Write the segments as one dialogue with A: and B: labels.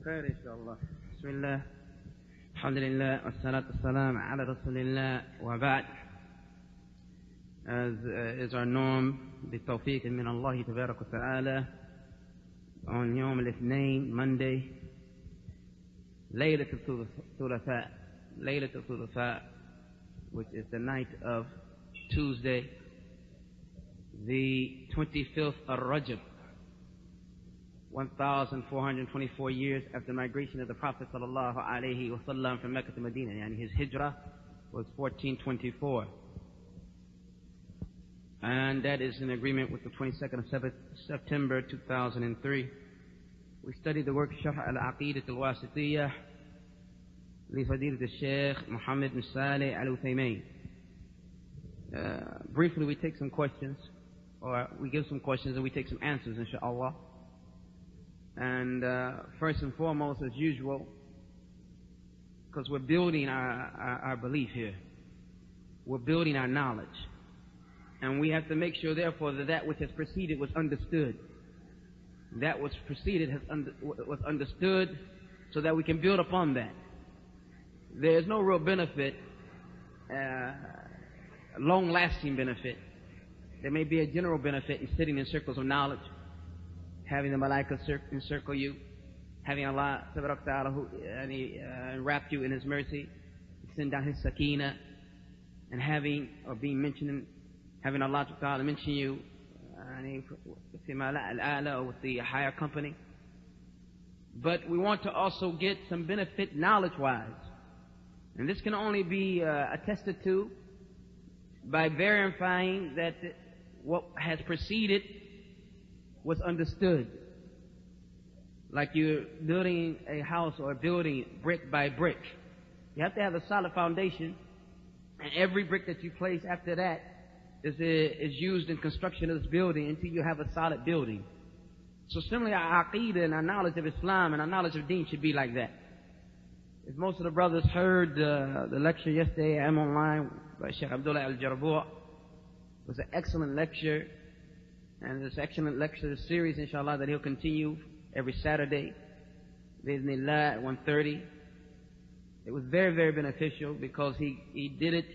A: خير إن شاء الله. بسم الله الحمد لله والصلاة والسلام على رسول الله وبعد. As is our norm, بالتوفيق من الله تبارك وتعالى, on يوم الاثنين, Monday, ليلة الثلاثاء, which is the night of Tuesday, the 25th of Rajab, 1424 years after the migration of the Prophet sallallahu alaihi wasallam from Mecca to Medina. Yani his hijrah was 1424. And that is in agreement with the 22nd of September 2003. We studied the work Sharh Al-Aqidatal Al-Waasitiyyah لفضيلة الشيخ محمد بن صالح Al-Uwais. Briefly, we take some questions, or we give some questions and we take some answers, inshallah. And first and foremost, as usual, because we're building our belief here, we're building our knowledge, and we have to make sure, therefore, that which has preceded was understood. That which preceded was understood, so that we can build upon that. There is no real benefit, long-lasting benefit. There may be a general benefit in sitting in circles of knowledge, having the malaika encircle you, having Allah ta'ala who enwrap you in His mercy, send down His sakina, and having or being mentioned, having Allah ta'ala mention you with the higher company. But we want to also get some benefit knowledge-wise, and this can only be attested to by verifying that what has preceded was understood. Like you're building a house or a building brick by brick. You have to have a solid foundation, and every brick that you place after that is used in construction of this building until you have a solid building. So similarly, our Aqeedah and our knowledge of Islam and our knowledge of Deen should be like that. If most of the brothers heard the lecture yesterday, I'm online by Sheikh Abdullah Al-Jarboa. It was an excellent lecture, and this excellent lecture series, inshallah, that he'll continue every Saturday, bi'idhnillah, at 1:30. It was very, very beneficial because he did it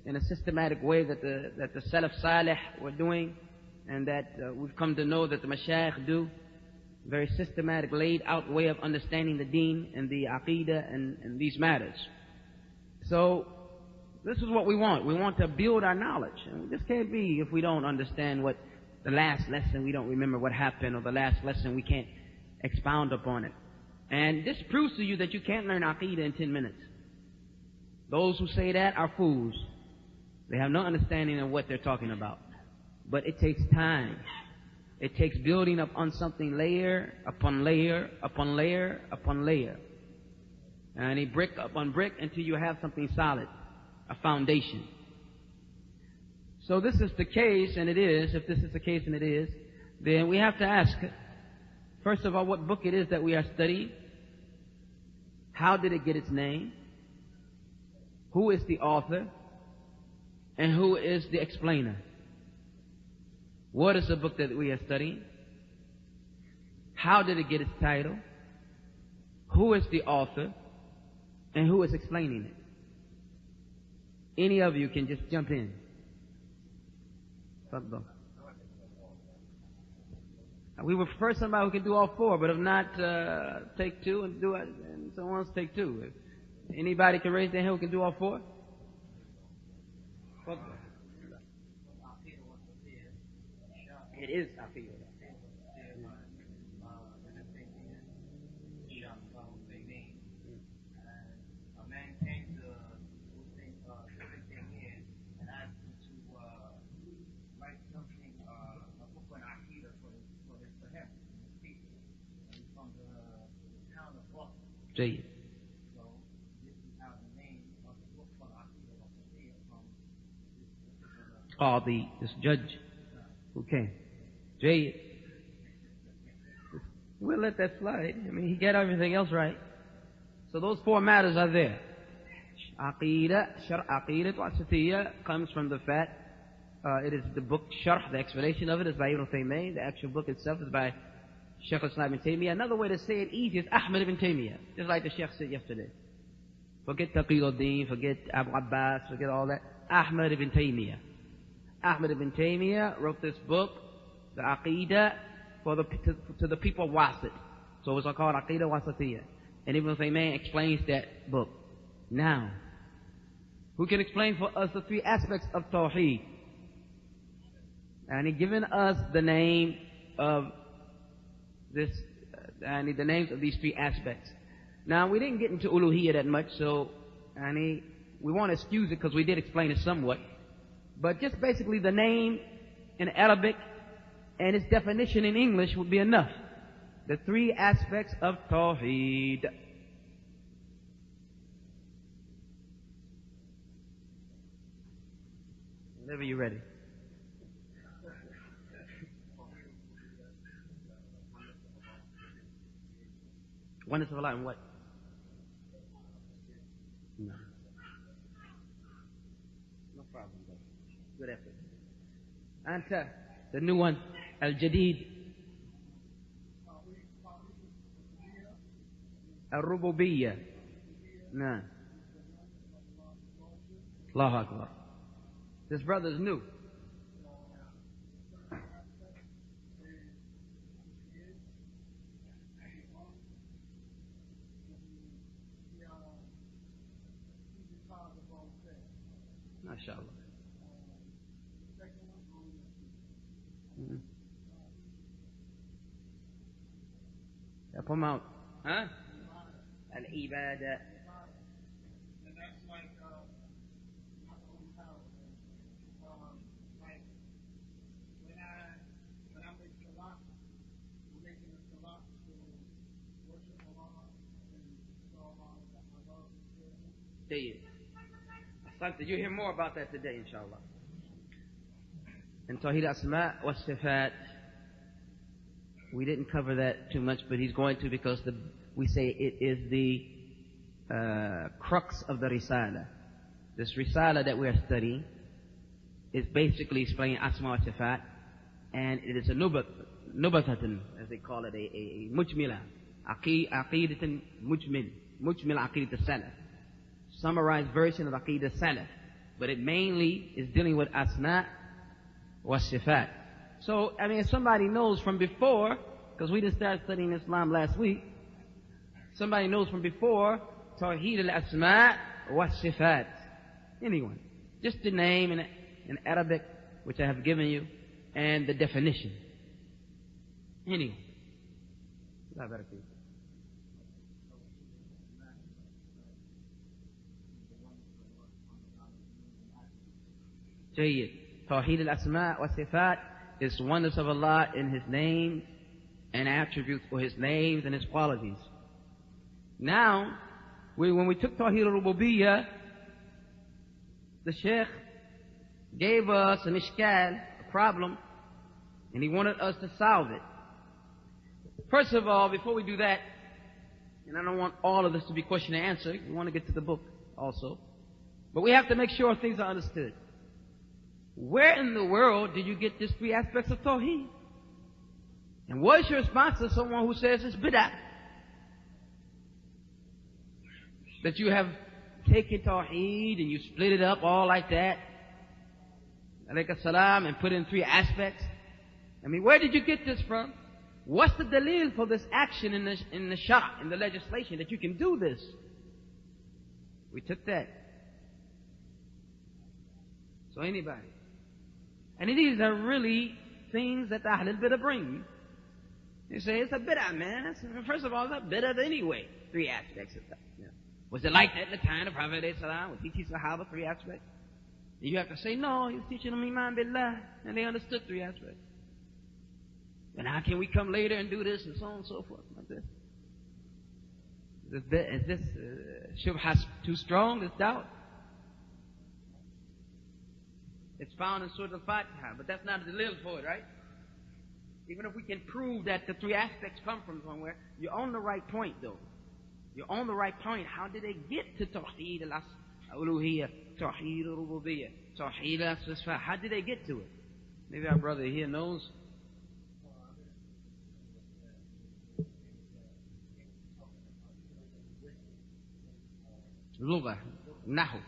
A: in a systematic way that the Salaf Salih were doing, and that we've come to know that the Mashayikh do. Very systematic, laid out way of understanding the Deen and the Aqidah and these matters. So this is what we want. We want to build our knowledge. And this can't be if we don't understand what the last lesson, we don't remember what happened, or the last lesson we can't expound upon it. And this proves to you that you can't learn Aqidah in 10 minutes. Those who say that are fools. They have no understanding of what they're talking about. But it takes time. It takes building up on something layer upon layer upon layer upon layer. And a brick upon brick until you have something solid, a foundation. So this is the case, and it is, if this is the case and it is, then we have to ask, first of all, what book it is that we are studying. How did it get its name? Who is the author? And who is the explainer? What is the book that we are studying? How did it get its title? Who is the author? And who is explaining it? Any of you can just jump in. We would prefer somebody who can do all four, but if not, take two and do it, and someone else take two. If anybody can raise their hand who can do all four? It is Aqeedah.
B: A man came to everything in and asked him to write something, a book on Aqeedah for him, for his people. And he's from the town of Boston. So this is how the name of the book for Aqeedah was from
A: This judge who came. Jay, we'll let that slide. I mean, he got everything else right. So those four matters are there. Aqidah, Sharh, Aqeedatal Waasitiyyah comes from the fact, it is the book Sharh, the explanation of it is by Ibn Taymiyyah. The actual book itself is by Shaykh al-Islam ibn Taymiyyah. Another way to say it easy is Ahmad ibn Taymiyyah. Just like the Shaykh said yesterday. Forget Taqiyuddin, forget Abu Abbas, forget all that. Ahmad ibn Taymiyyah. Ahmad ibn Taymiyyah wrote this book, the Aqidah, to the people of Wasit. So it's called Al-Waasitiyyah. And Ibn Taymiyyah explains that book. Now, who can explain for us the three aspects of Tawheed? And he's given us the name of this, and the names of these three aspects. Now, we didn't get into uluhiyyah that much, so we won't excuse it because we did explain it somewhat. But just basically the name in Arabic and its definition in English would be enough. The three aspects of Tawheed. Whenever you're ready. Oneness of Allah and what? No. No problem, brother. Good effort. And the new one, Al-Jadid. Al-Rububiyyah. No. Allahu Akbar. This brother's new. MashaAllah. Help him out. Huh? Al-Ibadah.
B: And that's like, when I make salat, I'm making a salat to worship Allah and show Allah that I love Him.
A: Say it. Did you hear more about that today, inshallah? And Tawheed Asma wa Sifat, we didn't cover that too much, but he's going to because we say it is the crux of the Risala. This Risala that we are studying is basically explaining Asma wa Sifat, and it is a nubatatan, as they call it, a mujmila, Aqeedatal mujmil Aqeedat Salaf. Summarized version of Aqidah Salaf, but it mainly is dealing with Asma wa Sifat. So, if somebody knows from before, because we just started studying Islam last week, somebody knows from before, Tawheed al-Asma wa Sifat. Anyone. Just the name in Arabic, which I have given you, and the definition. Anyone. Allah barak fiik. Jayyid. Tawheed al-Asma wa Sifat is oneness of Allah in His names and attributes, or His names and His qualities. Now, when we took Tawheed al-Rububiyyah, the Shaykh gave us an ishkal, a problem, and he wanted us to solve it. First of all, before we do that, and I don't want all of this to be question and answer, we want to get to the book also, but we have to make sure things are understood. Where in the world did you get these three aspects of Tawheed? And what is your response to someone who says it's bid'ah? That you have taken Tawheed and you split it up all like that, alayka salam, and put in three aspects. Where did you get this from? What's the dalil for this action in the Sharh, in the legislation, that you can do this? We took that. So anybody. And these are really things that the Ahlul Bid'ah bring. You say, it's a bid'ah, man. First of all, it's a bid'ah anyway. Three aspects of that. Yeah. Was it like that in the time of Prophet ﷺ? Was he teaching Sahaba three aspects? And you have to say, no, he was teaching them Iman Billah, and they understood three aspects. And how can we come later and do this, and so on and so forth, like this? Is this shubha too strong, this doubt? It's found in Surah Al-Fatiha, but that's not a dalil for it, right? Even if we can prove that the three aspects come from somewhere, you're on the right point, though. You're on the right point. How did they get to Tawheed al-Uluhiyyah, Tawheed al-Rububiyyah, Tawheed al-Sifat? How did they get to it? Maybe our brother here knows. Lugha, Nahu.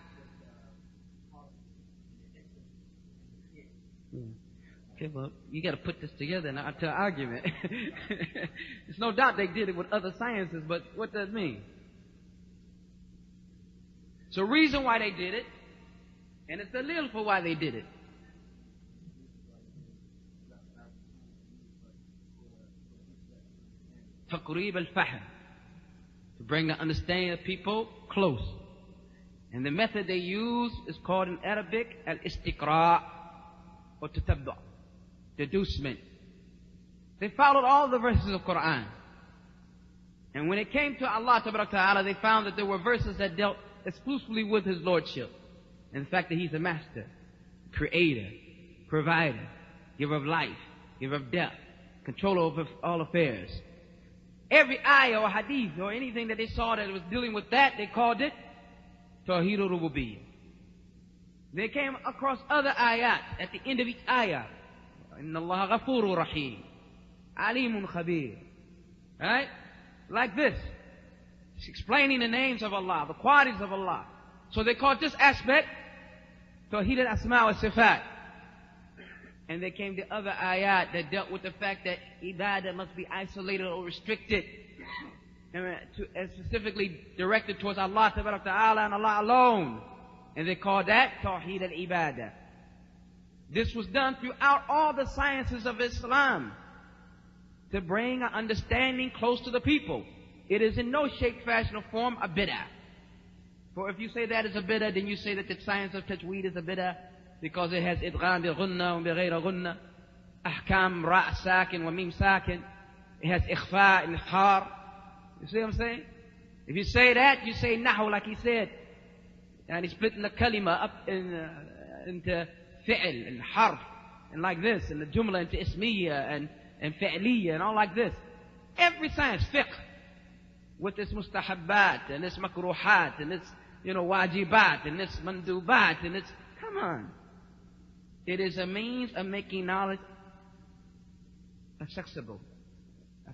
A: Okay, well, you got to put this together now to an argument. There's no doubt they did it with other sciences, but what does it mean? So, reason why they did it, and it's a little for why they did it. Taqreeb al-fahm, to bring the understanding of people close. And the method they use is called in Arabic al-istiqra' or tatabbu', deducement. They followed all the verses of Quran. And when it came to Allah Ta'ala, they found that there were verses that dealt exclusively with His Lordship. And the fact that He's the Master, Creator, Provider, Giver of life, Giver of death, Controller over all affairs. Every ayah or hadith or anything that they saw that was dealing with that, they called it Tawheed al-Rububiyyah. They came across other ayat at the end of each ayah. Inna Allah ghafurur rahim, alimun khabir. Right? Like this. It's explaining the names of Allah, the qualities of Allah. So they called this aspect Tawheed al-Asma wa Sifat. And there came the other ayat that dealt with the fact that ibadah must be isolated or restricted, and specifically directed towards Allah Ta'ala and Allah alone. And they called that Tawheed al-Ibadah. This was done throughout all the sciences of Islam to bring an understanding close to the people. It is in no shape, fashion, or form a bid'ah. For if you say that is a bid'ah, then you say that the science of tajweed is a bid'ah, because it has idgham bi ghunna wa bi ghayra ghunna, ahkam ra' sakin wa mim sakin. It has ikhfa and izhar. You see what I'm saying? If you say that, you say nahu, like he said. And he's splitting the kalima up into fi'l and harf, and like this, and the jumla into ismiyya and fi'liyya, and all like this. Every science, fiqh, with its mustahabbat, and its makruhat, and its, wajibat, and its mandubat, and its, come on. It is a means of making knowledge accessible, or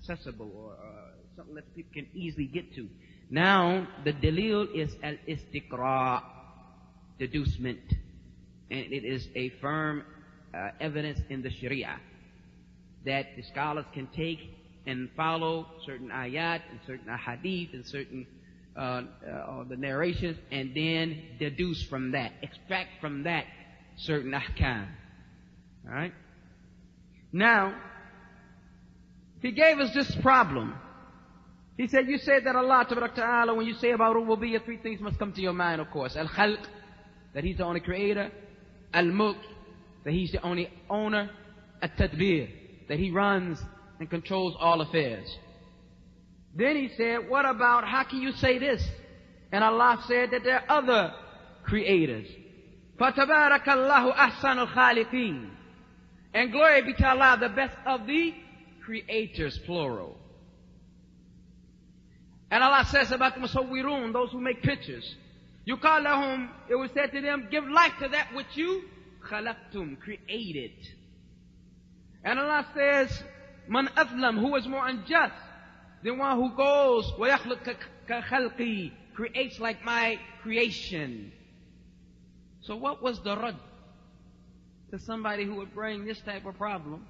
A: something that people can easily get to. Now, the dalil is al-istiqra', deducement. And it is a firm evidence in the Sharia that the scholars can take and follow certain ayat and certain ahadith and certain the narrations, and then deduce from that, extract from that certain ahkam. All right? Now, he gave us this problem. He said, you said that Allah Ta'ala, when you say about Rububiyyah, three things must come to your mind, of course. Al-Khalq, that He's the only creator. Al-Mulk, that He's the only owner. At-Tadbir, that He runs and controls all affairs. Then he said, what about, how can you say this? And Allah said that there are other creators. فَتَبَارَكَ اللَّهُ أَحْسَنُ الْخَالِقِينَ. And glory be to Allah, the best of the creators, plural. And Allah says about the musawwirun, those who make pictures. يُقَالْ لَهُمْ, it was said to them, give life to that which you khalaqtum, created. And Allah says, man azlam, who is more unjust than one who goes وَيَخْلُقْ كَخَلْقِي, creates like my creation. So what was the rad to somebody who would bring this type of problem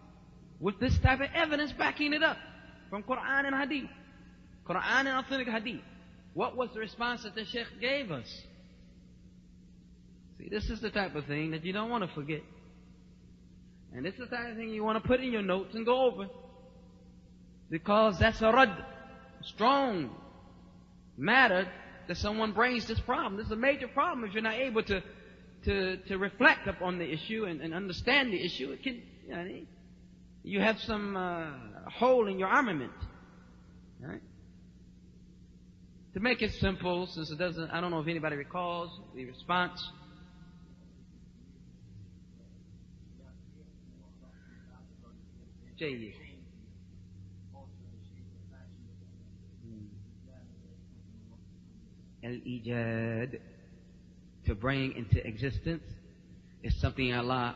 A: with this type of evidence backing it up from Quran and Hadith? Quran and authentic Hadith. What was the response that the Sheikh gave us? See, this is the type of thing that you don't want to forget. And this is the type of thing you want to put in your notes and go over. Because that's a rad, strong matter that someone brings this problem. This is a major problem if you're not able to reflect upon the issue and understand the issue. It can, you have some hole in your armament. Right? To make it simple, since it doesn't, I don't know if anybody recalls the response. Jay. Al-Ijad, to bring into existence, is something Allah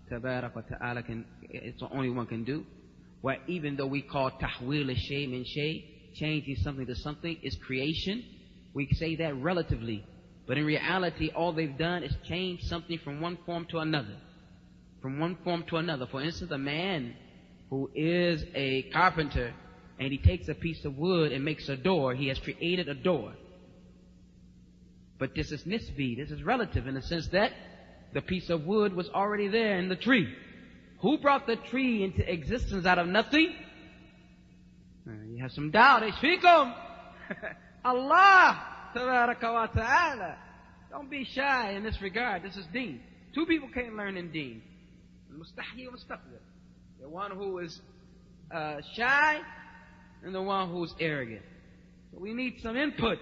A: Tabarak wa Ta'ala it's the only one can do. Where even though we call tahwil al-shay min shay, changing something to something, is creation. We say that relatively. But in reality, all they've done is change something from one form to another. From one form to another. For instance, a man who is a carpenter and he takes a piece of wood and makes a door, he has created a door. But this is nisbi, this is relative in the sense that the piece of wood was already there in the tree. Who brought the tree into existence out of nothing? You have some doubt. Ishfikum. Allah tabaraka wa ta'ala. Don't be shy in this regard. This is deen. Two people can't learn in deen. Mustahyi wa mustaqbir. The one who is shy and the one who is arrogant. So we need some input.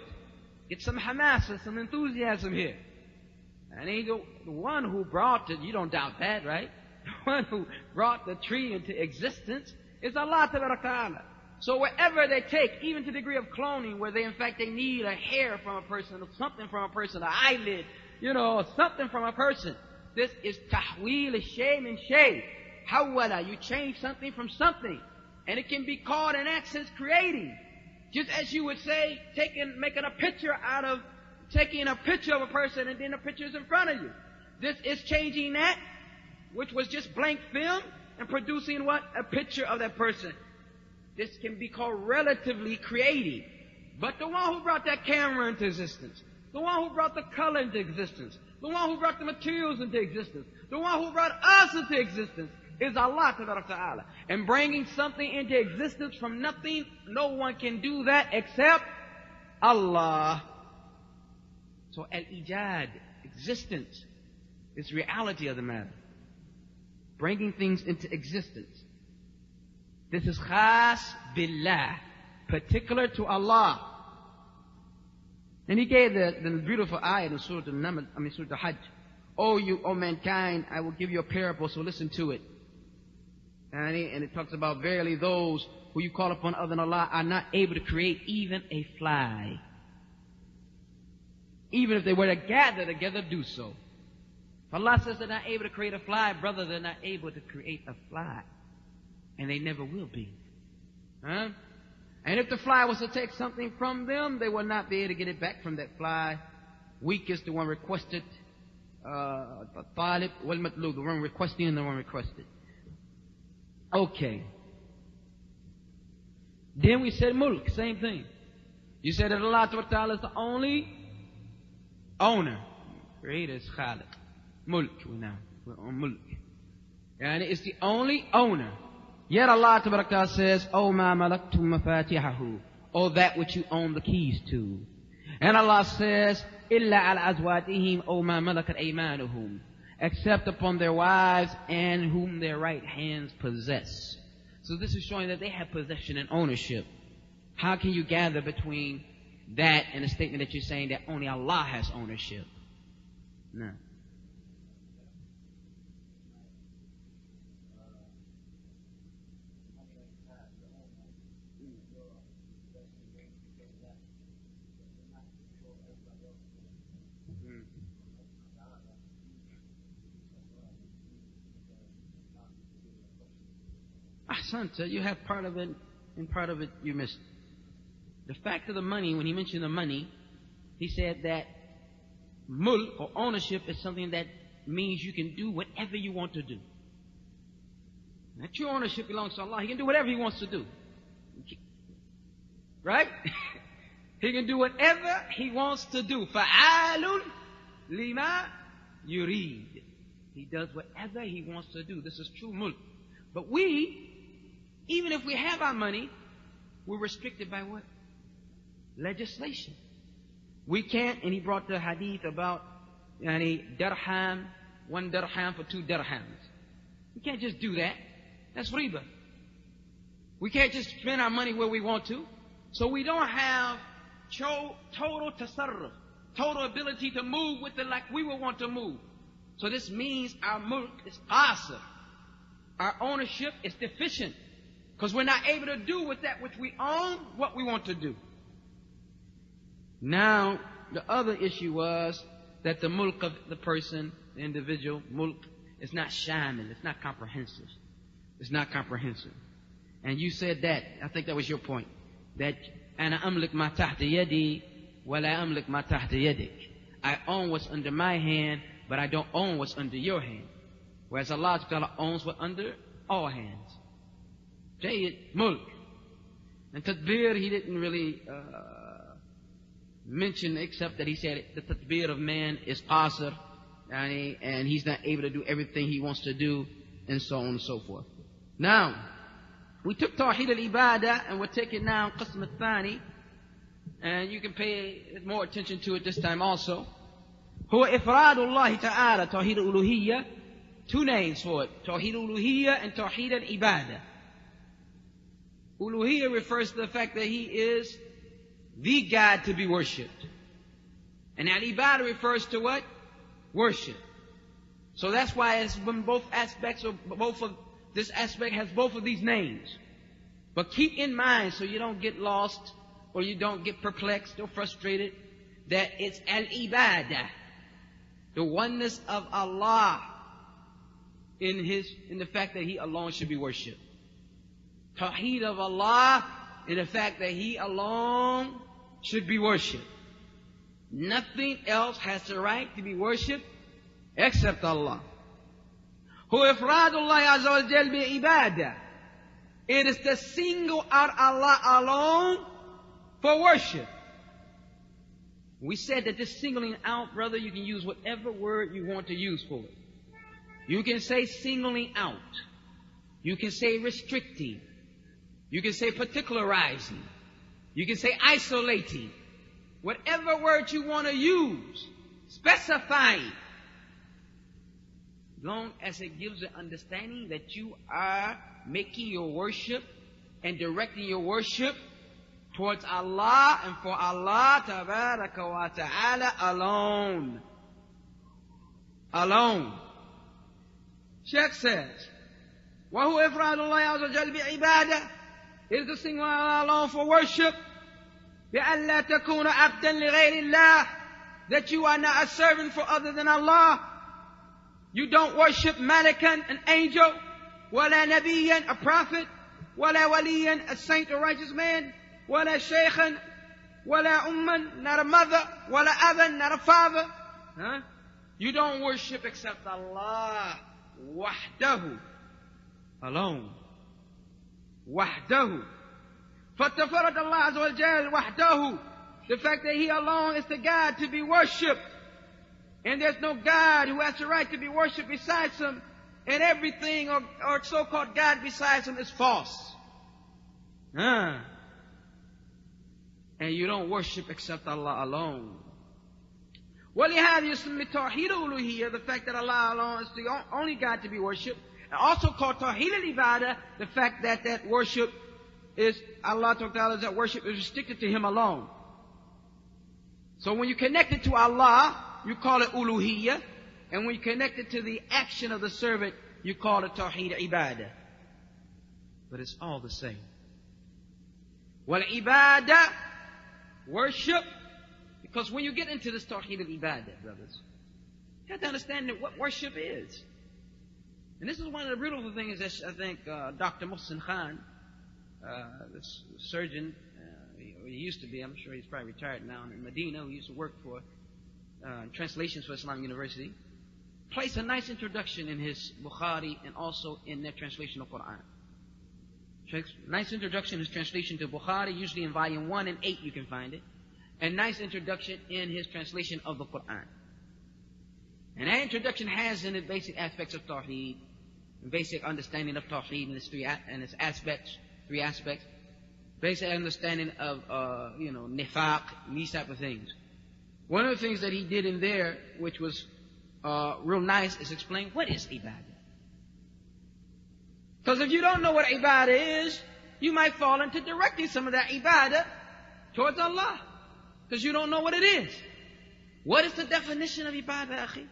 A: Get some hamasa, some enthusiasm here. And the one who brought it, you don't doubt that, right? The one who brought the tree into existence is Allah tabaraka wa ta'ala. So wherever they take, even to the degree of cloning, where they need a hair from a person, or something from a person, an eyelid, something from a person. This is tahweel al-shay min shay. Hawala, you change something from something. And it can be called in essence creating. Just as you would say, making a picture out of, taking a picture of a person and then the picture is in front of you. This is changing that, which was just blank film, and producing what? A picture of that person. This can be called relatively creating. But the one who brought that camera into existence, the one who brought the color into existence, the one who brought the materials into existence, the one who brought us into existence is Allah ta'ala. And bringing something into existence from nothing, no one can do that except Allah. So al-ijad, existence, is reality of the matter. Bringing things into existence. This is khas billah, particular to Allah. And he gave the beautiful ayah in Surah Al-Hajj. O mankind, I will give you a parable, so listen to it. And it talks about, verily those who you call upon other than Allah are not able to create even a fly. Even if they were to gather together, do so. If Allah says they're not able to create a fly, brother, they're not able to create a fly. And they never will be. And if the fly was to take something from them, they will not be able to get it back from that fly. Weak is the one requested. Talib wal matlub, the one requesting and the one requested. Okay. Then we said mulk, same thing. You said that Allah Ta'ala is the only owner. Creator is Khaliq. Mulk, we're on mulk. And it's the only owner. Yet Allah Ta'ala says, O ma malaktum mafatihahu, O that which you own the keys to. And Allah says, Illa ala azwatihim, O ma malakat aymanuhum, except upon their wives and whom their right hands possess. So this is showing that they have possession and ownership. How can you gather between that and the statement that you're saying that only Allah has ownership? No. Ahsanta, you have part of it, and part of it you missed. The fact of the money, when he mentioned the money, he said that mulk or ownership is something that means you can do whatever you want to do. That your ownership belongs to Allah. He can do whatever He wants to do. Right? He can do whatever He wants to do. Fa'alun lima yurid. He does whatever He wants to do. This is true mulk. But we, even if we have our money, we're restricted by what? Legislation. We can't, and he brought the hadith about dirham, 1 dirham for 2 dirhams. We can't just do that. That's riba. We can't just spend our money where we want to. So we don't have total tasarruf, total ability to move with it like we would want to move. So this means our mulk is qasir. Our ownership is deficient. Because we're not able to do with that which we own what we want to do. Now, the other issue was that the mulk of the person, the individual, mulk, is not shamil, it's not comprehensive. It's not comprehensive. And you said that, I think that was your point, that ana amlik ma tahta yadi وَلَا أَمْلِكْ مَا تَحْتَ يَدِكَ. I own what's under my hand, but I don't own what's under your hand. Whereas Allah Ta'ala owns what's under all hands. Jayyid, mulk. And tadbir, he didn't really mention, except that he said the tadbir of man is qasir, and he's not able to do everything he wants to do, and so on and so forth. Now, we took Tawheed al-Ibadah, and we're taking now Qism al-Thani, and you can pay more attention to it this time also. هو إفراد الله تعالى, Tawheed al-Uluhiyyah, two names for it, Tawheed al-Uluhiyyah and Tawheed al-Ibadah. Uluhiyyah refers to the fact that He is the God to be worshipped. And al-Ibadah refers to what? Worship. So that's why it's when both aspects, or both of this aspect has both of these names. But keep in mind, so you don't get lost, or you don't get perplexed or frustrated, that it's al-Ibadah, the oneness of Allah in the fact that He alone should be worshipped. Tawheed of Allah in the fact that He alone should be worshipped. Nothing else has the right to be worshipped except Allah. هو إفراد الله عز وجل بعبادة. It is to single out Allah alone for worship. We said that this singling out, brother, you can use whatever word you want to use for it. You can say singling out. You can say restricting. You can say particularizing. You can say isolating. Whatever word you want to use, specifying. Long as it gives an understanding that you are making your worship and directing your worship towards Allah and for Allah tabaraka wa ta'ala alone. Alone. Sheikh says, وَهُوَ إِفْرَادُ اللَّهِ عَزَّ وَجَلَّ بِعِبَادَةٍ. It is the single Allah alone for worship. بِأَلَّا تَكُونَ عَبْدًا لِغَيْرِ اللَّهِ. That you are not a servant for other than Allah. You don't worship Malikan, an angel, وَلَا نَبِيًّا, a prophet, وَلَا وَلِيًّا, a saint or righteous man, وَلَا شَيْخًا, وَلَا أُمًّا, not a mother, وَلَا أَبًا, not a father. You don't worship except Allah, وَحْدَهُ, alone. وَحْدَهُ. فَاتَّفَرَدَ اللَّهُ عَزَّ وَجَلَّ وَحْدَهُ. The fact that He alone is the God to be worshipped. And there's no God who has the right to be worshipped besides Him. And everything or so-called God besides Him is false. And you don't worship except Allah alone. وَلِهَذَا يُسْمِى تَوْحِيدُ الْأُلُوهِيَّةِ, the fact that Allah alone is the only God to be worshipped. And also called Tawheed al-Ibadah, the fact that that worship is, Allah Ta'ala, that worship is restricted to Him alone. So when you connect it to Allah, you call it uluhiyyah, and when you connect it to the action of the servant, you call it Tawheed al-Ibadah. But it's all the same. Wal-Ibadah, worship, because when you get into this Tawheed al-Ibadah, brothers, you have to understand that what worship is. And this is one of the beautiful things that I think Dr. Muhsin Khan, this surgeon, he used to be, I'm sure he's probably retired now, in Medina, who used to work for translations for Islamic University, placed a nice introduction in his Bukhari and also in their translation of Quran. Nice introduction in his translation to Bukhari, usually in volume 1 and 8 you can find it. And nice introduction in his translation of the Quran. And that introduction has in it basic aspects of Tawheed, basic understanding of Tawheed in its three aspects. Basic understanding of, nifaq, these type of things. One of the things that he did in there, which was real nice, is explain what is ibadah. Because if you don't know what ibadah is, you might fall into directing some of that ibadah towards Allah. Because you don't know what it is. What is the definition of ibadah, akhi?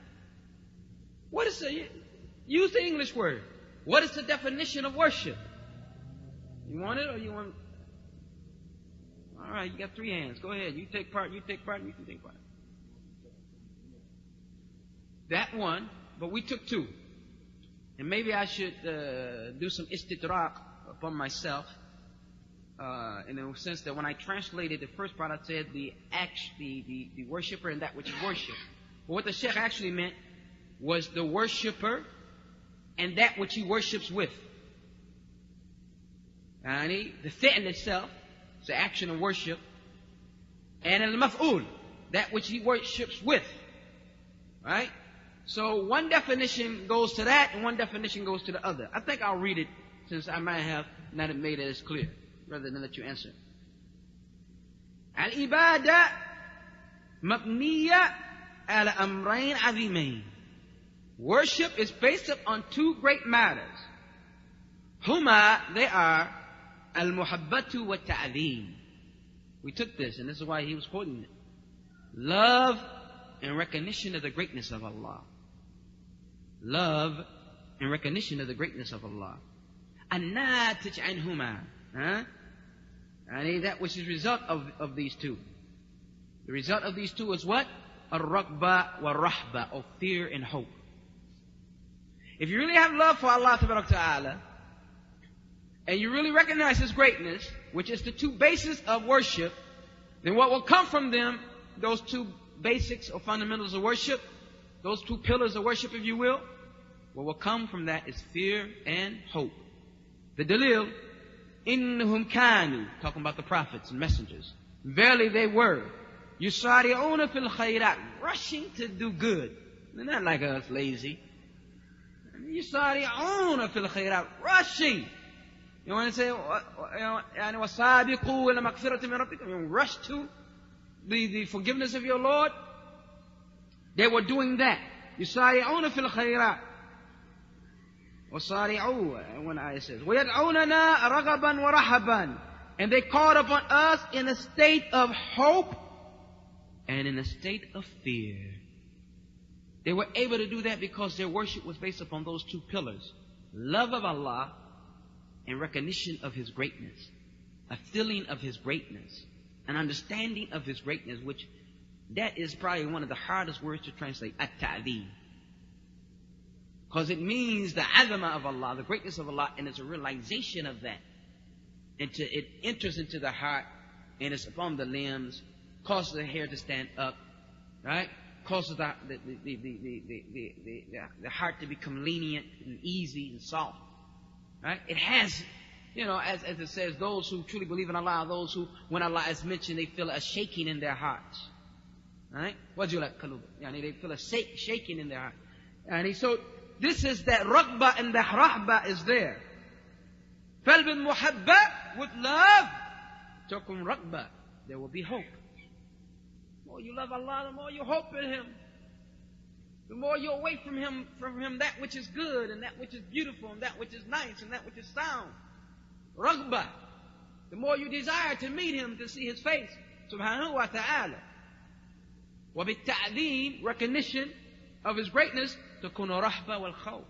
A: Use the English word. What is the definition of worship? You want it or you want... All right, you got 3 hands. Go ahead. You take part, you take part, and you can take part. That one, but we took 2. And maybe I should do some istidrak upon myself. in the sense that when I translated the first part, I said the worshipper and that which is worshipped. But what the Shaykh actually meant was the worshipper and that which he worships with. The fi'l itself, it's the action of worship, and al-maf'ul, that which he worships with. Right? So one definition goes to that and one definition goes to the other. I think I'll read it since I might have not made it as clear, rather than let you answer. Al-ibadah mabniya ala amrayn azimayn. Worship is based upon two great matters. Huma, they are al-muhabbatu wa ta'zeem. We took this, and this is why he was quoting it. Love and recognition of the greatness of Allah. Love and recognition of the greatness of Allah. An-natij anhuma. That which is the result of these two. The result of these two is what? Ar-raqba wa rahba, or fear and hope. If you really have love for Allah Ta'ala, and you really recognize His greatness, which is the two bases of worship, then what will come from them, those two basics or fundamentals of worship, those two pillars of worship, if you will, what will come from that is fear and hope. The dalil, innahum kanu, talking about the prophets and messengers, verily they were, yusari'una fil khayrat, rushing to do good. They're not like us, lazy. Yusari'una fil khayrat, rushing. You want to say, وَسَابِقُوا إِلَى مَغْفِرَةٍ مِنْ رَبِّكُمْ, you rush to the forgiveness of your Lord. They were doing that. يُسَارِعُونَ فِي الْخَيْرَاتِ وَسَارِعُوا, and one ayah says, وَيَدْعُونَنَا رَغَبًا وَرَحَبًا, and they called upon us in a state of hope and in a state of fear. They were able to do that because their worship was based upon those two pillars. Love of Allah and recognition of His greatness. A feeling of His greatness. An understanding of His greatness, which that is probably one of the hardest words to translate. At-ta'zeem. Because it means the azama of Allah, the greatness of Allah, and it's a realization of that. It enters into the heart, and it's upon the limbs, causes the hair to stand up, right? Causes the heart to become lenient and easy and soft. Right? It has, as it says, those who truly believe in Allah, those who, when Allah is mentioned, they feel a shaking in their hearts. Right? They feel a shaking in their heart. And so, this is that raqba and the rahba is there. فَالْبِن muhabba, with love, takum raqba, there will be hope. The more you love Allah, the more you hope in Him. The more you're away from Him that which is good and that which is beautiful and that which is nice and that which is sound. Raghba. The more you desire to meet Him, to see His face. Subhanahu wa ta'ala. Wa bit-ta'zeem, recognition of His greatness. Takunu rahba wal khawf.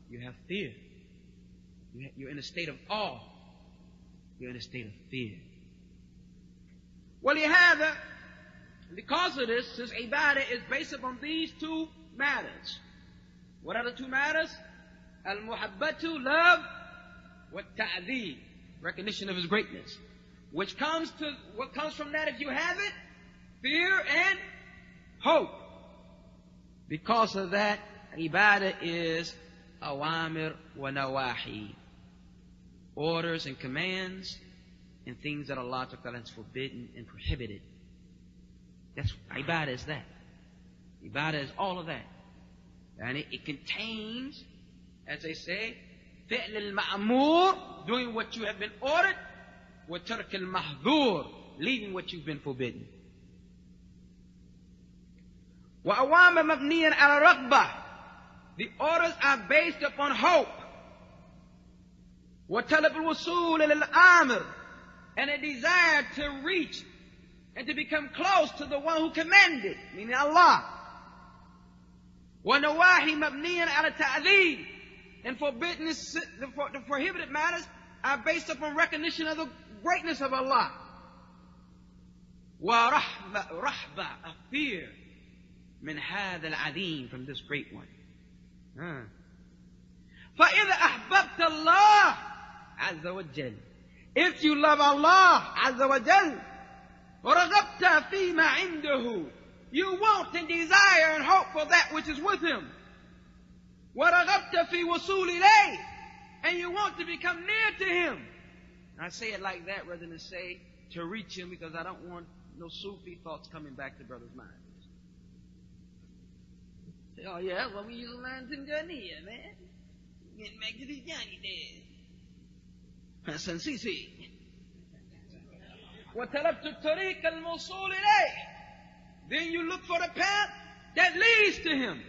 A: You have fear. You're in a state of awe. You're in a state of fear. وَلِهَذَا, because of this, since ibadah is based upon these two matters. What are the two matters? Al-muhabbatu, love, wa ta'zeem, recognition of His greatness. What comes from that if you have it? Fear and hope. Because of that, ibadah is awamir wa nawahi, orders and commands and things that Allah has forbidden and prohibited. That's ibadah is that. Ibadah is all of that. And it contains, as they say, fi'l al-ma'mur, doing what you have been ordered, wa tark al-mahdhur, leaving what you've been forbidden. Wa awamir mabniyan ala raqbah, the orders are based upon hope. Wa talab al-wusul lil-amir, and a desire to reach and to become close to the one who commanded, meaning Allah. وَنَوَاهِ مَبْنِيًا عَلَى تَعْذِيبٍ, and the prohibited matters are based upon recognition of the greatness of Allah. وَرَحْبَ, a fear, مِنْ هَذَا الْعَظِيمِ, from this great one. فَإِذَا أَحْبَبْتَ اللَّهَ عَزَّ وَجَلَّ, If you love Allah Azza wa Jal, وَرَغَبْتَ فِي مَا عِنْدَهُ, you want and desire and hope for that which is with Him. وَرَغَبْتَ فِي وُصُولِ إِلَيْهِ, and you want to become near to Him. I say it like that rather than say to reach Him, because I don't want no Sufi thoughts coming back to brothers' minds. Say, oh yeah, well we use a line Tanzania, man. Getting back to this Johnny days. Hassan Sisi. وَتَرَبْتُ الطَّرِيقَ الْمُوصُولِ إِلَيْهِ, then you look for the path that leads to Him.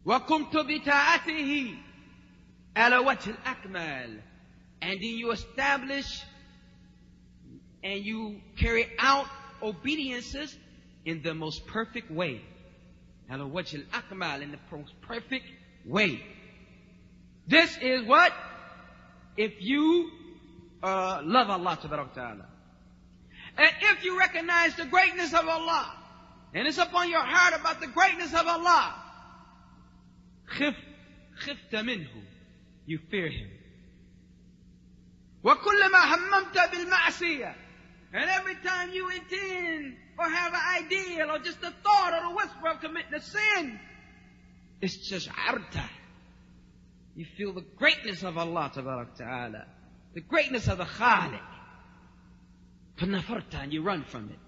A: وَقُمْتُ بِتَاعَتِهِ عَلَى وَجْهِ الْأَكْمَالِ, and then you establish and you carry out obediences in the most perfect way. عَلَى وَجْهِ الْأَكْمَالِ, in the most perfect way. This is what? If you love Allah Ta'ala. And if you recognize the greatness of Allah, and it's upon your heart about the greatness of Allah, خفت منه, you fear Him. وَكُلَّمَا هَمَّمْتَ بِالْمَعْصِيَةِ, and every time you intend or have an ideal or just a thought or a whisper of committing a sin, it's just arta. You feel the greatness of Allah Ta'ala, the greatness of the Khaliq. فَنَفَرْتَ, and you run from it.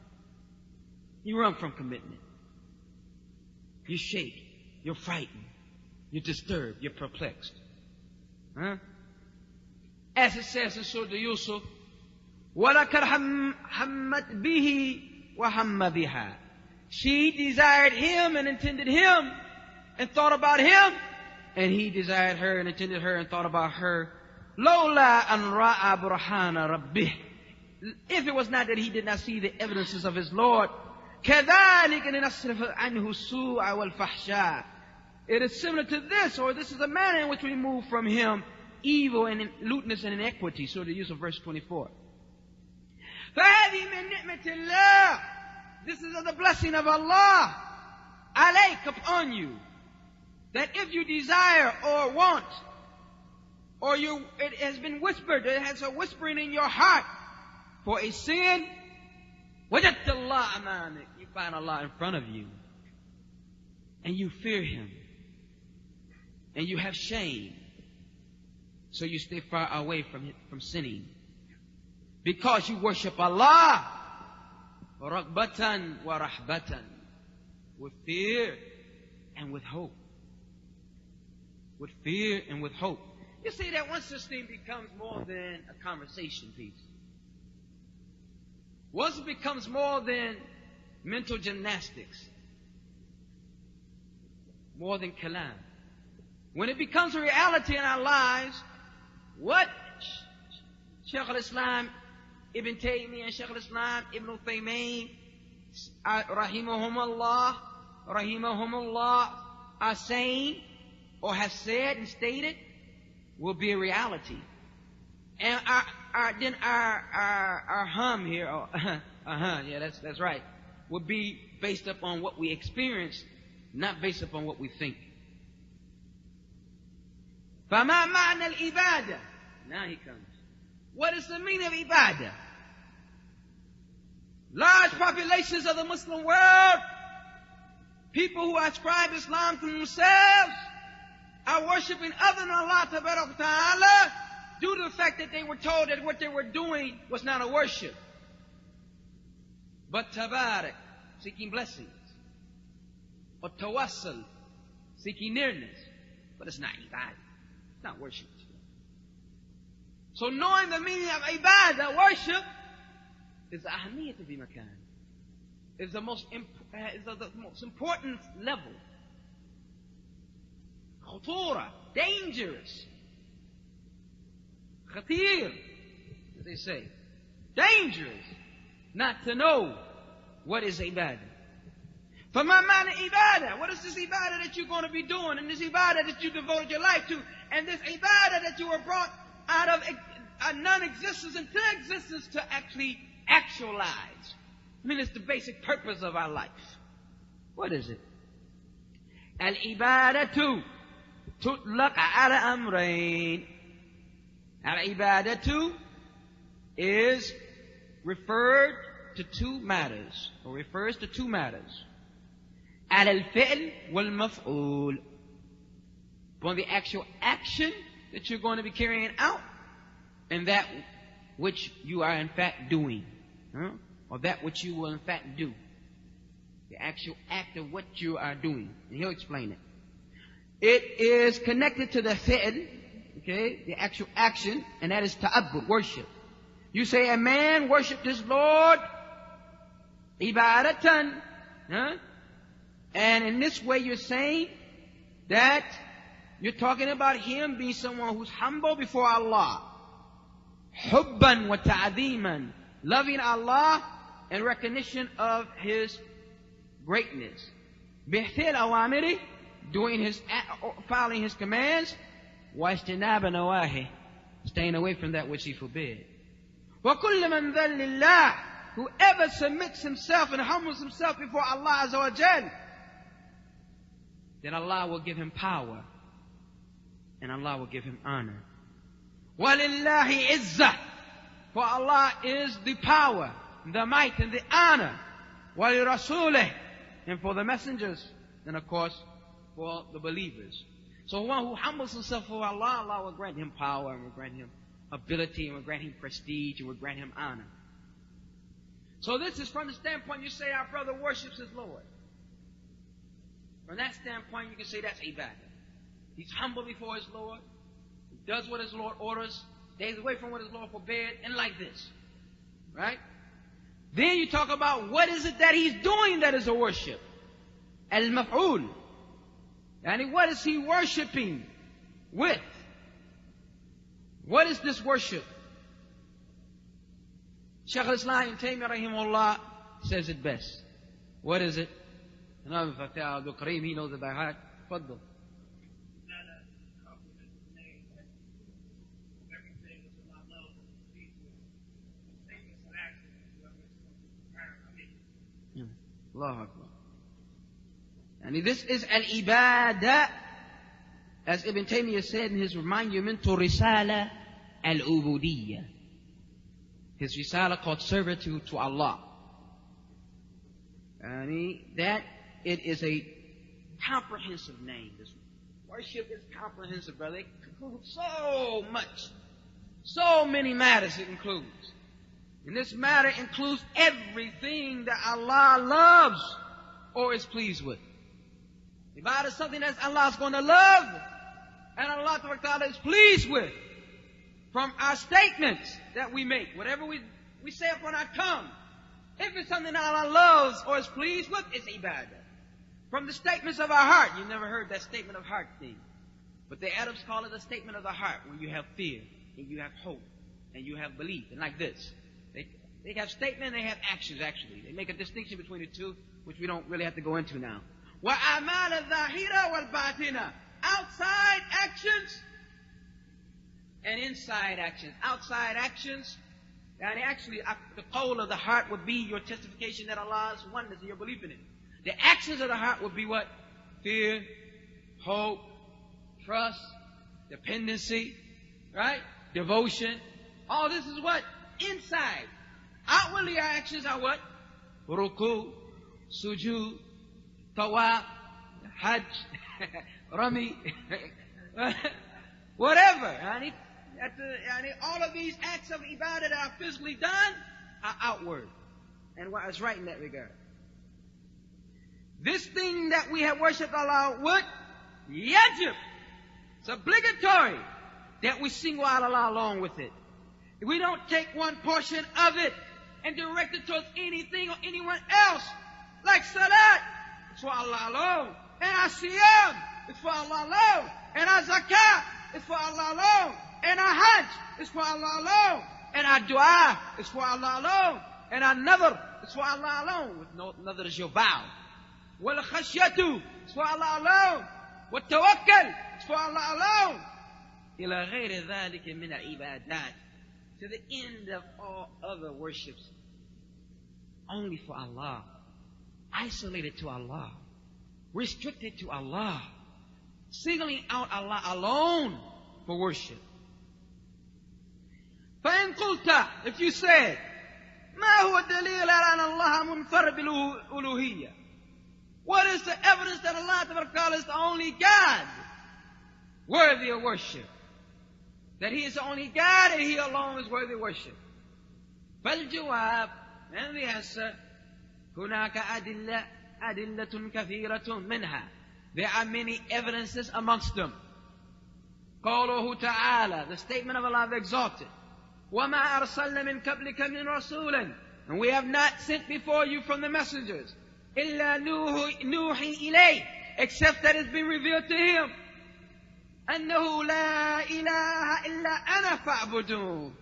A: You run from commitment. You shake. You're frightened. You're disturbed. You're perplexed. Huh? As it says in Surah Yusuf, وَلَكَدْ حَمَّتْ بِهِ وَحَمَّ بِهَا, she desired him and intended him and thought about him, and he desired her and intended her and thought about her. لَوْلَا أَنْ رَأَى بُرْحَانَ رَبِّهِ, if it was not that he did not see the evidences of his Lord. كَذَلِكَ لِنَصْرِفَ عَنْهُ السُّوءَ وَالْفَحْشَاءَ, it is similar to this, or this is a manner in which we move from him evil and lewdness and inequity. So the use of verse 24. فَهَذِهِ مِنْ نِعْمَةِ اللَّهِ, this is of the blessing of Allah, عَلَيْكَ, upon you, that if you desire or want, or it has been whispered, it has a whispering in your heart for a sin, وَجَدْتَ اللَّهَ أَمَامِكَ, you find Allah in front of you, and you fear Him, and you have shame, so you stay far away from sinning, because you worship Allah رَغْبَةً وَرَحْبَةً, with fear and with hope. With fear and with hope. You see that once this thing becomes more than a conversation piece, once it becomes more than mental gymnastics, more than kalam, when it becomes a reality in our lives, what Shaykh al-Islam Ibn Taymiyyah and Shaykh al-Islam Ibn Uthaymeen rahimahumullah are saying or have said and stated will be a reality. And our hum here, yeah, that's right, will be based upon what we experience, not based upon what we think. فَمَا مَعْنَى الْإِبَادَةِ, now he comes. What is the meaning of ibadah? Large populations of the Muslim world, people who ascribe Islam to themselves, are worshipping other than Allah Ta'ala due to the fact that they were told that what they were doing was not a worship, but tabarak, seeking blessings, or tawassul, seeking nearness, but it's not ibadah, it's not worship. So knowing the meaning of ibadah, worship, is ahamiyat fi makan, is the most important level. Khutura, dangerous. Khatir, as they say. Dangerous not to know what is ibadah. فَمَا مَعْنَى ibadah? What is this ibadah that you're going to be doing, and this ibadah that you devoted your life to, and this ibadah that you were brought out of non-existence into existence to actually actualize? I mean, it's the basic purpose of our life. What is it? Al-ibadatu tutlaq ala amrayn. Al-Ibadatu is referred to two matters, or refers to two matters. Al-Fi'l wal-Maf'ul. Upon the actual action that you're going to be carrying out, and that which you are in fact doing, or that which you will in fact do. The actual act of what you are doing. And he'll explain it. It is connected to the fi'l, okay, the actual action, and that is ta'abbud, worship. You say a man worshiped his Lord, ibadatan, and in this way you're saying that you're talking about him being someone who's humble before Allah. Hubban wa ta'zeeman, loving Allah and recognition of His greatness. Bihthil awamiri, following His commands. Wa ijtinaba nawahi, staying away from that which He forbid. Wa kullu man dhallillah, whoever submits himself and humbles himself before Allah Azza wa Jal, then Allah will give him power and Allah will give him honor. وَلِلَّهِ عِزَّةٌ, for Allah is the power, the might and the honor. وَلِرَسُولِهِ, and for the messengers, and of course for the believers. So one who humbles himself for Allah, Allah will grant him power and will grant him ability and will grant him prestige and will grant him honor. So this is from the standpoint you say our brother worships his Lord. From that standpoint you can say that's ibadah. He's humble before his Lord. He does what his Lord orders, stays away from what his Lord forbid, and like this. Right? Then you talk about what is it that he's doing that is a worship. Al-maf'ul. And what is he worshiping with? What is this worship? Shaykh al-Islam Ibn Taymiyyah rahimahullah says it best. What is it? Imam Fatah Abdul Kareem, he knows it by heart. Faddal. Allahu Akbar. And this is al-ibadah, as Ibn Taymiyyah said in his monument to Risala al-Ubudiyyah. His Risala called Servitude to Allah. And that it is a comprehensive name. This worship is comprehensive, brother. It includes so much. So many matters it includes. And this matter includes everything that Allah loves or is pleased with. Ibadah is something that Allah is going to love and Allah Ta'ala is pleased with. From our statements that we make, whatever we say upon our tongue, if it's something that Allah loves or is pleased with, it's ibadah. From the statements of our heart, you've never heard that statement of heart thing. But the Arabs call it a statement of the heart, when you have fear, and you have hope, and you have belief, and like this. They have statement and they have actions, actually. They make a distinction between the two, which we don't really have to go into now. وَأَعْمَالَ الظَّاهِرَةِ وَالْبَاطِنَةِ, outside actions and inside actions. Outside actions, and actually the qawl of the heart would be your testification that Allah is oneness and your belief in it. The actions of the heart would be what? Fear, hope, trust, dependency, right? Devotion. All this is what? Inside. Outwardly our actions are what? Ruku, sujood, tawaf, hajj, rami, whatever. All of these acts of ibadah that are physically done are outward. And what is right in that regard. This thing that we have worshipped Allah with, yajib. It's obligatory that we single out Allah along with it. If we don't take one portion of it and direct it towards anything or anyone else, like salat, it's for Allah alone. And our siyam, it's for Allah alone. And our zakat, it's for Allah alone. And our hajj, it's for Allah alone. And our dua, it's for Allah alone. And our nadhr, it's for Allah alone. With no nadhr is your vow. Wal khashyatu, it's for Allah alone. Wat tawakkal, it's for Allah alone. Ila ghayri dhalika min al-ibadat, to the end of all other worships, only for Allah, isolated to Allah, restricted to Allah, singling out Allah alone for worship. وَإِن قُلْتَ, if you said, مَا هُوَ الدَّلِيلَ عَلَى أَنَّ اللَّهَ مُنْفَرِدٌ بِالْأُلُوهِيَّةِ, what is the evidence that Allah is the only God worthy of worship? That He is the only God and He alone is worthy of worship. فالجواب, and the answer, هناك أدلة كثيرة منها, there are many evidences amongst them. قوله تعالى, the statement of Allah the Exalted, وَمَا أَرْسَلْنَا مِنْ قَبْلِكَ مِنْ رَسُولٍ, and we have not sent before you from the messengers, إِلَّا نُوحِي إِلَيْهِ, except that it's been revealed to him, أَنَّهُ لَا إِلَهَ إِلَّا أَنَا فَاعْبُدُونَ,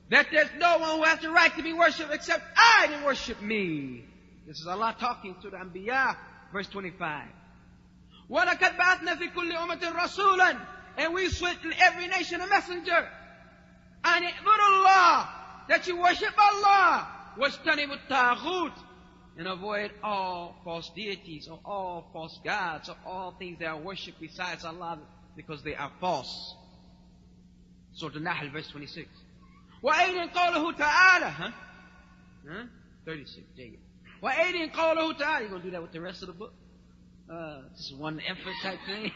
A: that there's no one who has the right to be worshipped except I, and worship me. This is Allah talking to the Anbiya, verse 25. وَلَقَدْ بَعَثْنَا فِي كُلِّ أُمَّةٍ رَسُولًا, and we sent in every nation a messenger, أَنِ اعْبُدُوا اللَّهَ, that you worship Allah, وَاجْتَنِبُوا الطَّاغُوتَ, and avoid all false deities or all false gods or all things that are worshipped besides Allah, because they are false. Surah An-Nahl, verse 26. وَأَيْضًا قَوْلُهُ تَعَالَى, 36, وَأَيْضًا قَوْلُهُ تَعَالَى, you're going to do that with the rest of the book? This is one effort type thing.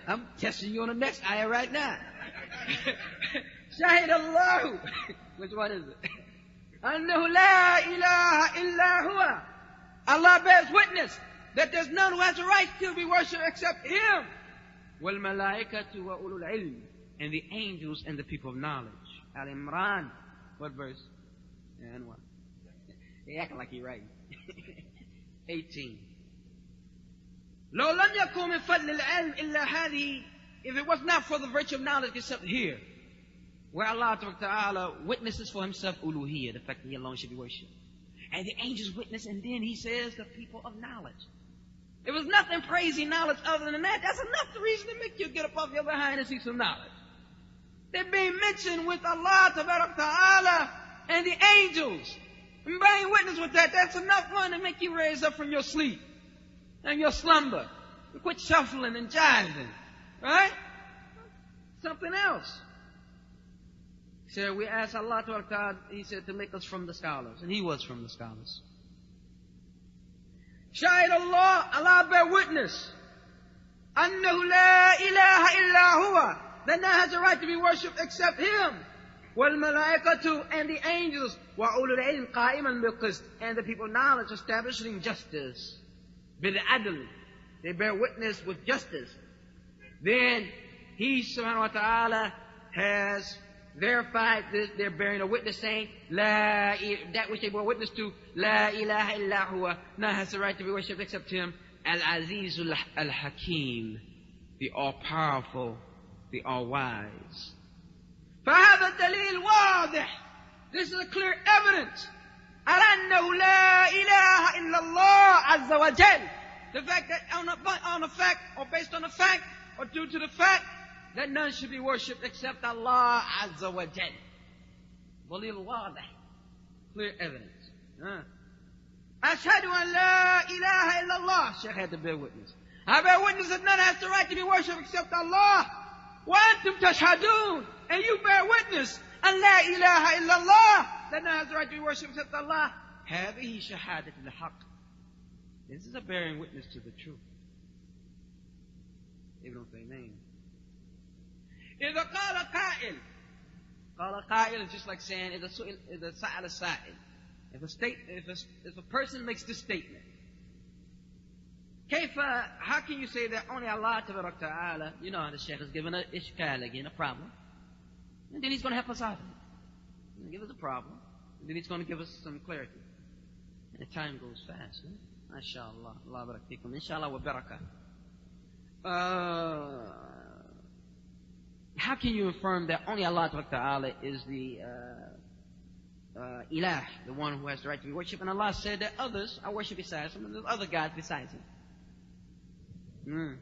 A: I'm testing you on the next ayah right now. شَهِدَ اللَّهُ, which one is it? أَنَّهُ لَا إِلَهَ إِلَّا هُوَ, Allah bears witness that there's none who has a right to be worshipped except Him. وَالْمَلَائِكَةُ وَأُولُو الْعِلْمِ, and the angels and the people of knowledge. Al-Imran, what verse? And what? He acting like he right. 18. لو لم يكن من فضل العلم إلا هذه, if it was not for the virtue of knowledge except here, where Allah Ta'ala witnesses for Himself uluhiyyah, the fact that He alone should be worshipped, and the angels witness, and then He says the people of knowledge. If was nothing praising knowledge other than that, that's enough the reason to make you get up off your behind and seek some knowledge. They're being mentioned with Allah Ta'ala and the angels, and bearing witness with that, that's enough one to make you raise up from your sleep and your slumber. You quit shuffling and jiving, right? Something else. So we asked Allah Ta'ala, He said, to make us from the scholars, and He was from the scholars. Shahid Allah, Allah bear witness, أنه لا إله إلا هو, that none has a right to be worshipped except Him. وَالْمَلَائِكَةُ, and the angels, وَأُولُو الْعِلْمِ قَائِمًا بِالْقِسْطِ, and the people of knowledge establishing justice. بِالْعَدْلِ, they bear witness with justice. Then He subhanahu wa ta'ala has verified this. They're bearing a witness saying, that which they bore witness to, La ilaha illa huwa, none has the right to be worshipped except Him. Al-Azizul Al-Hakim, the all-powerful, the all-wise. فهذا الدليل واضح. This is a clear evidence على أنه لا إله إلا الله عز وجل. The fact that on the fact, or based on the fact, or due to the fact that none should be worshipped except Allah Azza wa Jal. Dalil wadih. Clear evidence. Ashhadu an la ilaha illallah. Shaykh had to bear witness. I bear witness that none has the right to be worshipped except Allah. Wa antum tashhadun, and you bear witness an la ilaha illallah, that none has the right to be worshipped except Allah. هذه شهادة الحق. This is a bearing witness to the truth. Ibn Uthaymeen. إذا قال قائل, قال قائل is just like saying إذا سأل السائل. If a person makes this statement, how can you say that only Allah Ta'ala, you know, the Shaykh has given an ishkal again, a problem, and then he's going to help us out. He's going to give us a problem, and then he's going to give us some clarity. And the time goes fast, huh? MashaAllah, Allah barak fikum, inshallah wa barakah. How can you affirm that only Allah Ta'ala is the ilah, the one who has the right to be worshipped, and Allah said that others are worshipped besides Him, and there's other gods besides Him.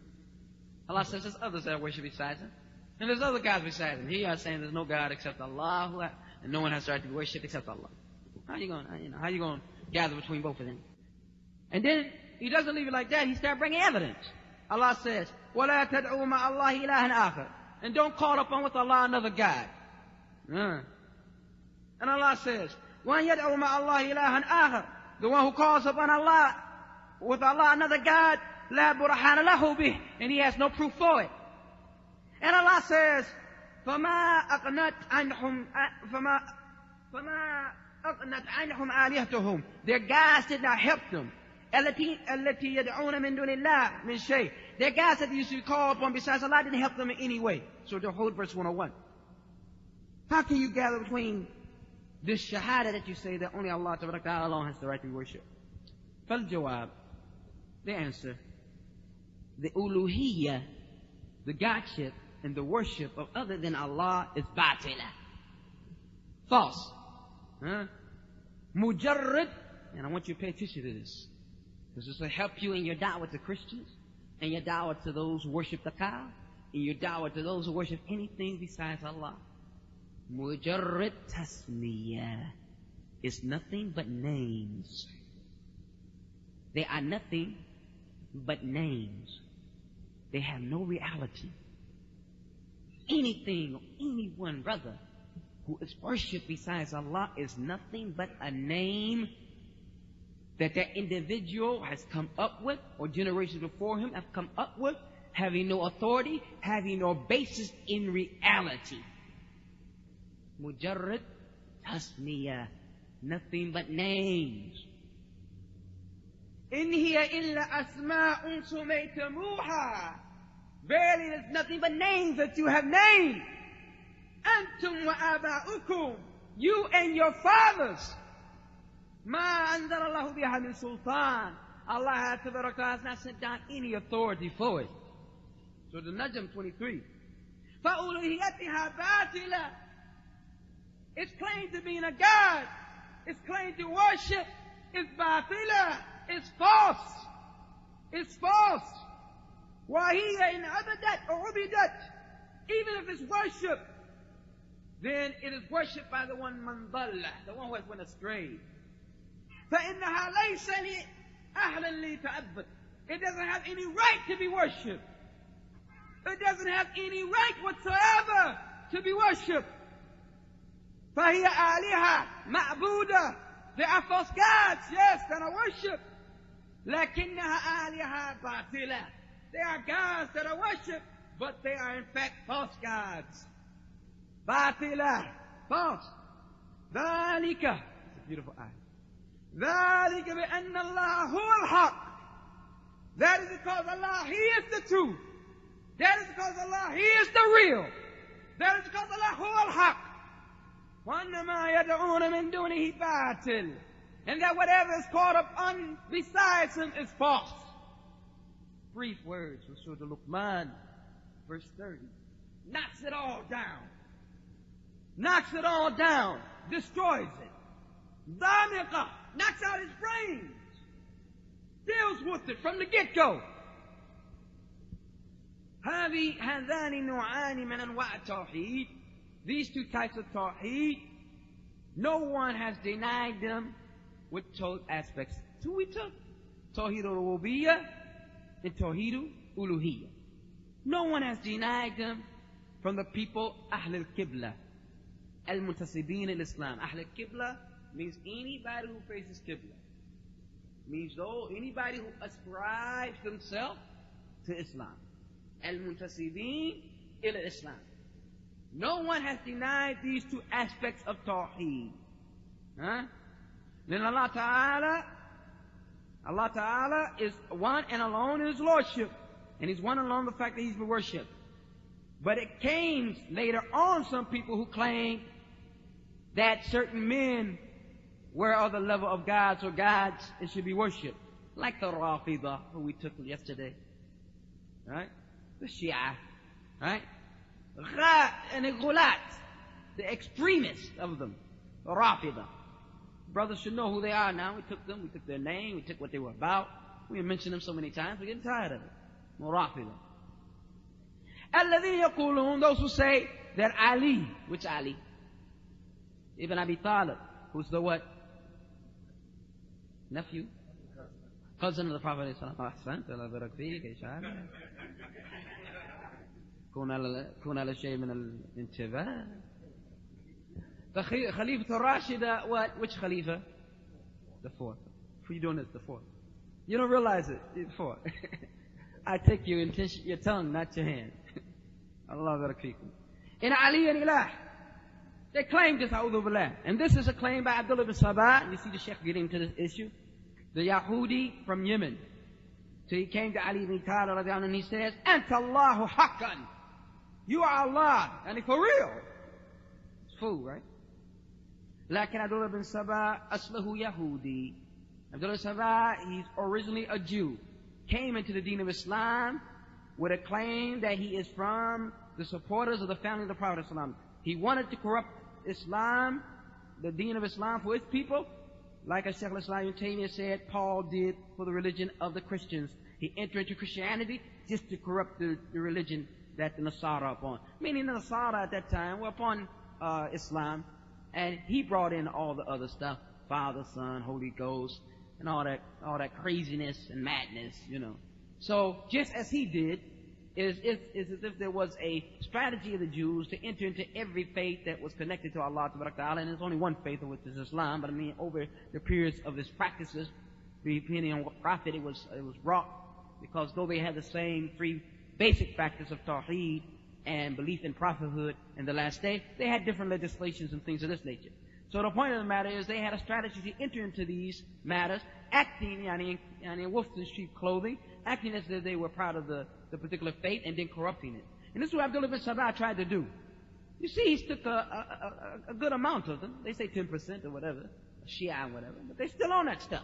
A: Allah says there's others that are worshipped besides Him, and there's other gods besides Him. He is saying there's no God except Allah, and no one has the right to be worshipped except Allah. How are you going to gather between both of them? And then He doesn't leave it like that. He starts bringing evidence. Allah says, وَلَا تَدْعُوا مَعَ اللَّهِ إِلَهًا آخَرَ, and don't call upon with Allah another God. And Allah says, وَأَنْ يَدْعُوا مَعَ اللَّهِ إِلَهًا آخَرَ, the one who calls upon Allah, with Allah another God, لَا بُرْهَانَ لَهُ بِهِ, and he has no proof for it. And Allah says, فَمَا أَغْنَتْ عَنْهُمْ آلِهَتُهُمْ, their gods did not help them. التي يدعون من دون الله من شيء, their gods that they used to call upon besides Allah didn't help them in any way. So the whole verse 101. How can you gather between this shahada that you say that only Allah Ta'ala alone has the right to be worshipped? فالجواب, the answer, the uluhiyyah, the godship and the worship of other than Allah is batila, false. Mujarrad, and I want you to pay attention to this, because this will help you in your da'wah to Christians, and your da'wah to those who worship the cow, and your da'wah to those who worship anything besides Allah. Mujarrad tasmiyah is nothing but names. They are nothing but names. They have no reality. Anything or anyone, brother, who is worshipped besides Allah is nothing but a name that that individual has come up with, or generations before him have come up with, having no authority, having no basis in reality. Mujarrad tasmiyah, nothing but names. In hiya illa asma'un sumaytumuha, verily there's nothing but names that you have named. Antum wa aba'ukum, you and your fathers. Ma anzalallahu biha min sultan, Allah has not sent down any authority for it. So the Najm 23. فَأُلُوهِيَتِهَا بَاطِلَةٌ, its claim to being a God, its claim to worship is batila, it's false. It's false. وَهِيَ إِنْ عَبَدَتْ or عُبِدَتْ, even if it's worship, then it is worshipped by the one man ضَلَّ, the one who has went astray. فَإِنَّهَا لَيْسَ أَهْلًا لِتَعَبَّدْ, it doesn't have any right to be worshipped. It doesn't have any right whatsoever to be worshipped. فَهِيَ آلِهَةٌ مَعْبُودَةٌ, they are false gods, yes, that are worshipped. لَكِنَّهَا آلِهَةٌ بَاطِلَةٌ, they are gods that are worshipped, but they are in fact false gods. باطلة, false. ذَلِكَ, it's a beautiful ayah. ذَلِكَ بِأَنَّ اللَّهَ هُوَ الْحَقُّ, that is because Allah, He is the truth. That is because Allah, He is the real. That is because Allah, هُوَ الْحَقُّ. وَأَنَّمَا يَدْعُونَ مِن دُونِهِ بَاطِلٌ, and that whatever is called upon besides Him is false. Brief words from Surah Luqman, verse 30. Knocks it all down. Knocks it all down. Destroys it. Damiqa, knocks out his brains. Deals with it from the get-go. هذان نوعان من أنواع التوحيد, these two types of tawheed, no one has denied them with both aspects. Two we took, Tawheed al-Rububiyyah and Tawheed al-Uluhiyyah. No one has denied them from the people Ahl al-Qibla, al-Muntasibin al-Islam. Ahl al-Qibla means anybody who faces Qibla. Means anybody who ascribes themselves to Islam. Al-Muntasibin al-Islam. No one has denied these two aspects of Tawheed. Then Allah Ta'ala is one and alone in His Lordship. And He's one and alone in the fact that He's been worshipped. But it came later on some people who claim that certain men were of the level of gods or gods and should be worshipped. Like the Rafidah, who we took yesterday. Right? The Shia. Right? And the Ghulat, the extremists of them, the Rafidah. Brothers should know who they are now. We took them, we took their name, we took what they were about. We mentioned them so many times, we're getting tired of it. Rafidah. الَّذِينَ يَقُولُونَ, those who say that Ali, which Ali? Ibn Abi Talib, who's the what? Nephew? Cousin of the Prophet ﷺ. كون على شيء من الانتباه. The Khalifa al-Rashida, what? Which Khalifa? The fourth. Who you doing this? The fourth. You don't realize it. The fourth. I take your tongue, not your hand. Allah barakallahu. In Ali and Ilah, they claim this, a'udhu billah. And this is a claim by Abdullah ibn Sabah. You see the Sheikh getting into this issue. The Yahudi from Yemen. So he came to Ali ibn Talib and he says, Anta Allahu haqqan. You are Allah. And for real. It's fool, right? Lakin Abdullah ibn Sabah, aslahu Yahudi. Abdullah ibn Sabah, he's originally a Jew. Came into the deen of Islam with a claim that he is from the supporters of the family of the Prophet ﷺ. He wanted to corrupt Islam, the deen of Islam for his people, like as Shaykh al-Islam ibn Taymiyyah said, Paul did for the religion of the Christians. He entered into Christianity just to corrupt the religion that the Nasara are upon. Meaning the Nasara at that time were upon Islam, and he brought in all the other stuff, Father, Son, Holy Ghost, and all that craziness and madness, you know. So just as he did, is as if there was a strategy of the Jews to enter into every faith that was connected to Allah Ta'ala, and there's only one faith, which is Islam, but I mean over the periods of his practices, depending on what prophet it was brought, because though they had the same three basic factors of Tawheed and belief in prophethood in the last day, they had different legislations and things of this nature. So the point of the matter is they had a strategy to enter into these matters, acting in wolf in sheep clothing, acting as if they were proud of the particular faith and then corrupting it. And this is what Abdullah ibn Sabah tried to do. You see, he took a good amount of them. They say 10% or whatever, Shia or whatever, but they still on that stuff.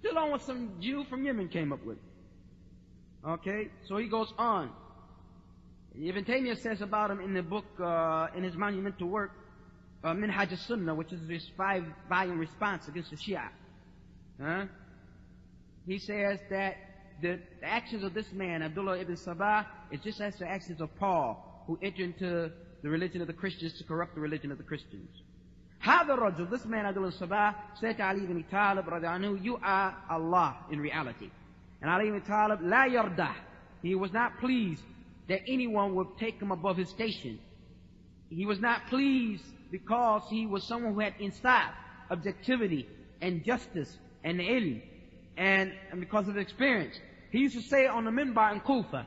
A: Still on what some Jew from Yemen came up with. Okay, so he goes on. Ibn Taymiyyah says about him in the book, in his monumental work, Minhaj al-Sunnah, which is his 5-volume response against the Shia. He says that the actions of this man, Abdullah ibn Sabah, is just as the actions of Paul, who entered into the religion of the Christians to corrupt the religion of the Christians. هذا الرجل, this man Abdullah ibn Sabah, said to Ali ibn Talib, you are Allah in reality. And Ali ibn Talib, la yardah, he was not pleased that anyone would take him above his station. He was not pleased because he was someone who had insaf, objectivity, and justice, and ilm, and because of experience. He used to say on the minbar in Kufa,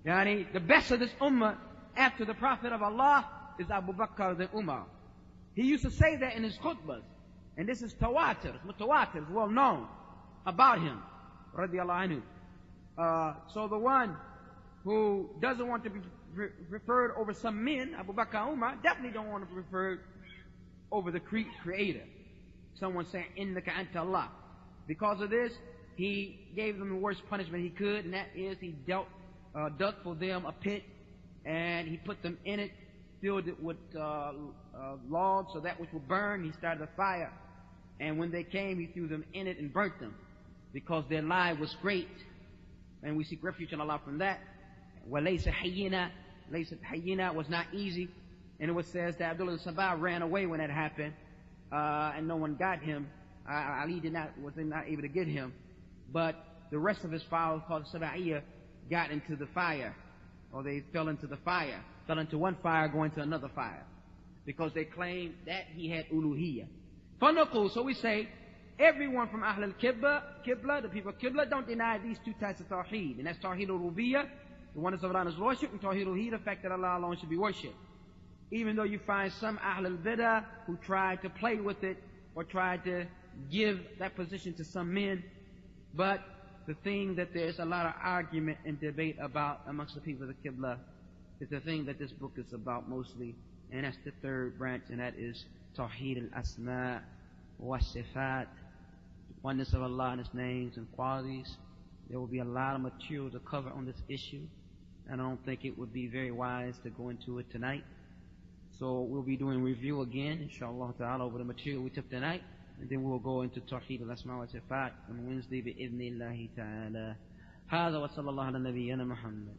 A: the best of this ummah after the Prophet of Allah is Abu Bakr the Umar. He used to say that in his khutbahs, and this is tawatir, mutawatir, well known about him, radiallahu anhu. So the one who doesn't want to be referred over some men, Abu Bakr Umar, definitely don't want to be referred over the Creator. Someone saying, Innaka anta Allah. Because of this, he gave them the worst punishment he could, and that is he dug for them a pit, and he put them in it, filled it with logs so that which would burn. He started a fire, and when they came, he threw them in it and burnt them, because their lie was great, and we seek refuge in Allah from that. وَلَيْسَ حَيِّنَا was not easy, and it was says that Abdullah ibn Sabah ran away when that happened, and no one got him. Ali was not able to get him, but the rest of his followers, called Saba'iyyah, got into the fire, or they fell into the fire, fell into one fire, going to another fire, because they claimed that he had uluhiyyah. So we say, everyone from Ahl al-Qibla, the people of Qibla, don't deny these two types of Tawheed, and that's Tawheed al-Rububiyyah, the oneness of Allah's worship, and Tawheed al-Uluhiyyah, the fact that Allah alone should be worshipped. Even though you find some Ahl al-Bidah who try to play with it, or try to give that position to some men, but the thing that there's a lot of argument and debate about amongst the people of the Qibla is the thing that this book is about mostly, and that's the third branch, and that is Tawheed al-Asma' wa Sifat, oneness of Allah and His names and qualities. There will be a lot of material to cover on this issue, and I don't think it would be very wise to go into it tonight. So we'll be doing review again, inshallah ta'ala, over the material we took tonight, and then we'll go into Tawheed al-Asma' wa Sifat on Wednesday, bi-idhnillahi ta'ala. هذا وصلى الله على نبينا محمد.